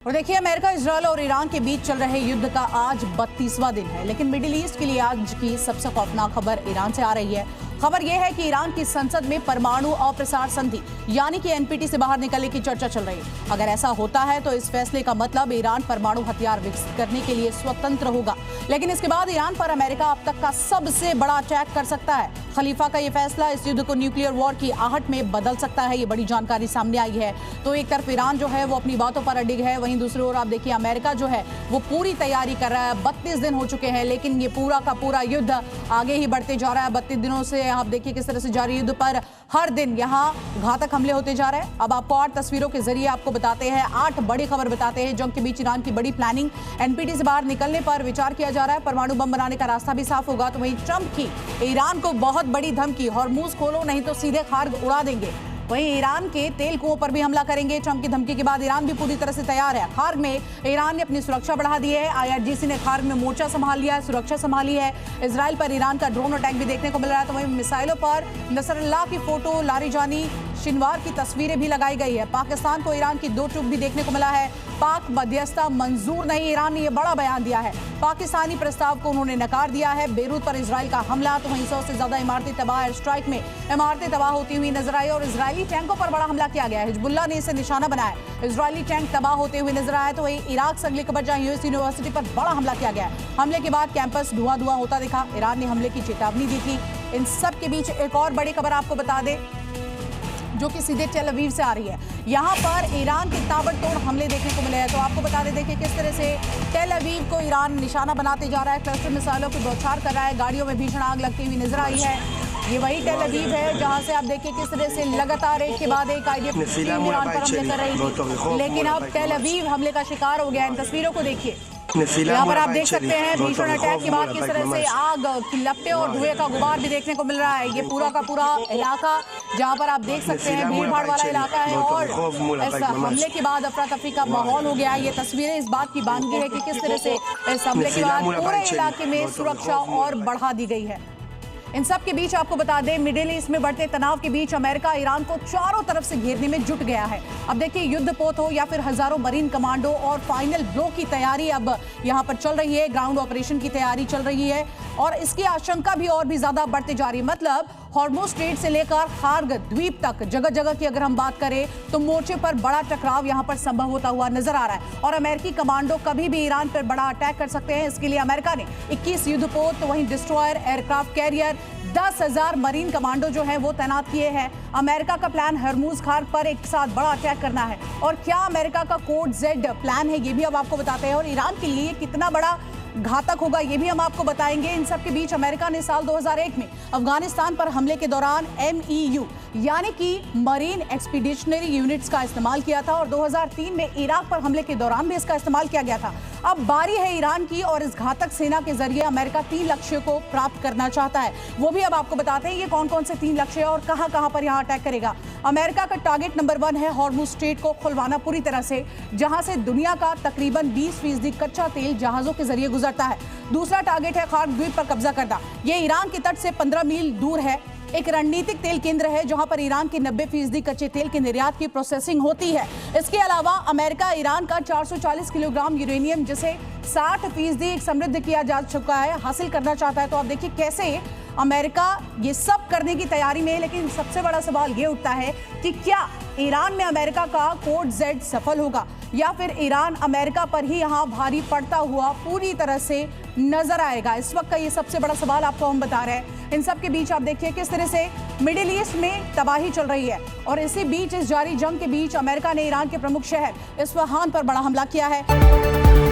और देखिए, America, Israel और ईरान के बीच चल रहे युद्ध का आज 32वां दिन है। लेकिन मिडिल ईस्ट के लिए आज की सबसे खौफनाक खबर ईरान से आ रही है। खबर यह है कि ईरान की संसद में परमाणु अप्रसार संधि यानी कि एनपीटी से बाहर निकलने की चर्चा चल रही है। अगर ऐसा होता है तो इस फैसले का मतलब ईरान परमाणु हथियार विकसित करने के लिए स्वतंत्र होगा। लेकिन इसके बाद ईरान पर अमेरिका अब तक का सबसे बड़ा अटैक कर सकता है। खलीफा का यह फैसला इस युद्ध को न्यूक्लियर वॉर की आहट में बदल सकता है। ये बड़ी जानकारी सामने आई है। तो एक तरफ ईरान जो है वो अपनी बातों पर अडिग है, वहीं दूसरी ओर आप देखिए अमेरिका जो है वो पूरी तैयारी कर रहा है। 32 दिन हो चुके हैं, लेकिन ये पूरा का पूरा युद्ध आगे ही बढ़ते जा रहा है। 32 दिनों से आप देखिए किस तरह से जारी युद्ध पर हर दिन यहाँ घातक हमले होते जा रहे हैं। अब आपको 8 तस्वीरों के जरिए आपको बताते हैं, 8 बड़ी खबर बताते हैं। जंग के बीच ईरान की बड़ी प्लानिंग, एनपीटी से बाहर निकलने पर विचार किया जा रहा है। परमाणु बम बनाने का रास्ता भी साफ होगा। तो वहीं ट्रंप की ईरान को बहुत बड़ी धमकी, हॉर्मूज खोलो नहीं तो सीधे खार्ग उड़ा देंगे। वहीं ईरान के तेल कुओं पर भी हमला करेंगे। ट्रंप की धमकी के बाद ईरान भी पूरी तरह से तैयार है। खार्ग में ईरान ने अपनी सुरक्षा बढ़ा दी है। आईआरजीसी ने खार्ग में मोर्चा संभाल लिया है, सुरक्षा संभाली है। इजराइल पर ईरान का ड्रोन अटैक भी देखने को मिल रहा है। तो वहीं मिसाइलों पर नसरल्लाह की फोटो, लारीजानी शिनवार की तस्वीरें भी लगाई गई है। पाकिस्तान को ईरान की 2 टूक भी देखने को मिला है। पाक मध्यस्थता मंजूर नहीं, ईरान ने यह बड़ा बयान दिया है। पाकिस्तानी प्रस्ताव को उन्होंने नकार दिया है। बेरूत पर इजराइल का हमला, तो वहीं 100 से ज्यादा इमारतें तबाह। एयर स्ट्राइक में इमारतें तबाह होती हुई नजर आई और इजरायली टैंकों पर बड़ा हमला किया गया है। हिजबुल्लाह ने इसे निशाना बनाया। इजरायली टैंक तबाह होते हुए नजर आए। तो वहीं इराक से अगले खबर, जहां यूएस यूनिवर्सिटी पर बड़ा हमला किया गया है। हमले के बाद कैंपस धुआं होता दिखा। ईरान ने हमले की चेतावनी दी थी। इन सब के बीच एक और बड़ी खबर आपको बता दें, जो कि सीधे टेल अवीव से आ रही है। यहाँ पर ईरान के ताबड़तोड़ हमले देखने को मिले हैं। तो आपको बता दें, देखिए किस तरह से टेल अवीव को ईरान निशाना बनाते जा रहा है। क्लस्टर मिसाइलों की बौछार कर रहा है। गाड़ियों में भीषण आग लगती हुई नजर आई है। ये वही टेल अवीव है जहां से आप देखिए किस तरह से लगातार एक के बाद एक आईडीएफ टीम ईरान पर हमले कर रही थी। लेकिन अब टेल अवीव हमले का शिकार हो गया है। इन तस्वीरों को देखिए, यहाँ पर आप देख सकते हैं भीषण अटैक के बाद किस तरह से आग की लपटें और धुएं का गुबार भी देखने को मिल रहा है। ये पूरा का पूरा इलाका जहाँ पर आप देख सकते हैं भीड़ भाड़ वाला इलाका है और इस हमले के बाद अफरा तफरी का माहौल हो गया है। ये तस्वीरें इस बात की बानगी है कि किस तरह से इस हमले के बाद पूरे इलाके में सुरक्षा और बढ़ा दी गई है। इन सब के बीच आपको बता दें, मिडिल ईस्ट में बढ़ते तनाव के बीच अमेरिका ईरान को चारों तरफ से घेरने में जुट गया है। अब देखिए, युद्ध पोत हो या फिर हजारों मरीन कमांडो और फाइनल ब्लो की तैयारी अब यहां पर चल रही है। ग्राउंड ऑपरेशन की तैयारी चल रही है और इसकी आशंका भी और भी ज्यादा बढ़ते जा रही है। मतलब हॉर्मोज स्ट्रेट से लेकर खार्ग द्वीप तक जगह जगह की अगर हम बात करें तो मोर्चे पर बड़ा टकराव यहां पर संभव होता हुआ नजर आ रहा है। और अमेरिकी कमांडो कभी भी ईरान पर बड़ा अटैक कर सकते हैं। इसके लिए अमेरिका ने 21 युद्धपोत, तो वहीं destroyer, aircraft carrier, 10,000 marine commando जो है वो तैनात किए हैं। अमेरिका का प्लान हॉर्मूज खार्ग पर एक साथ बड़ा अटैक करना है। और क्या अमेरिका का कोड जेड प्लान है, ये भी अब आपको बताते हैं। और ईरान के लिए कितना बड़ा घातक होगा ये भी हम आपको बताएंगे। इन सब के बीच अमेरिका ने साल 2001 में अफगानिस्तान पर हमले के दौरान MEU यानी कि मरीन एक्सपीडिशनरी यूनिट्स का इस्तेमाल किया था और 2003 में इराक पर हमले के दौरान भी इसका इस्तेमाल किया गया था। अब बारी है ईरान की और इस घातक सेना के जरिए अमेरिका 3 लक्ष्यों को प्राप्त करना चाहता है। वो भी अब आपको बताते हैं ये कौन कौन से 3 लक्ष्य और कहां पर यहां अटैक करेगा। अमेरिका का टारगेट नंबर 1 है हॉर्मूज स्ट्रेट को खुलवाना पूरी तरह से, जहां से दुनिया का तकरीबन 20% कच्चा तेल जहाजों के जरिए गुजरता है। दूसरा टारगेट है खार्ग द्वीप पर कब्जा करना। ये ईरान के तट से 15 मील दूर है। एक रणनीतिक तेल केंद्र है जहां पर ईरान के 90% कच्चे तेल के निर्यात की प्रोसेसिंग होती है। इसके अलावा अमेरिका ईरान का 440 किलोग्राम यूरेनियम, जिसे 60% समृद्ध किया जा चुका है, हासिल करना चाहता है। तो आप देखिए कैसे अमेरिका ये सब करने की तैयारी में है। लेकिन सबसे बड़ा सवाल ये उठता है कि क्या ईरान में अमेरिका का कोड जेड सफल होगा या फिर ईरान अमेरिका पर ही यहां भारी पड़ता हुआ पूरी तरह से नजर आएगा। इस वक्त का ये सबसे बड़ा सवाल आपको हम बता रहे हैं। इन सब के बीच आप देखिए किस तरह से मिडिल ईस्ट में तबाही चल रही है और इसी बीच, इस जारी जंग के बीच अमेरिका ने ईरान के प्रमुख शहर इस्फहान पर बड़ा हमला किया है।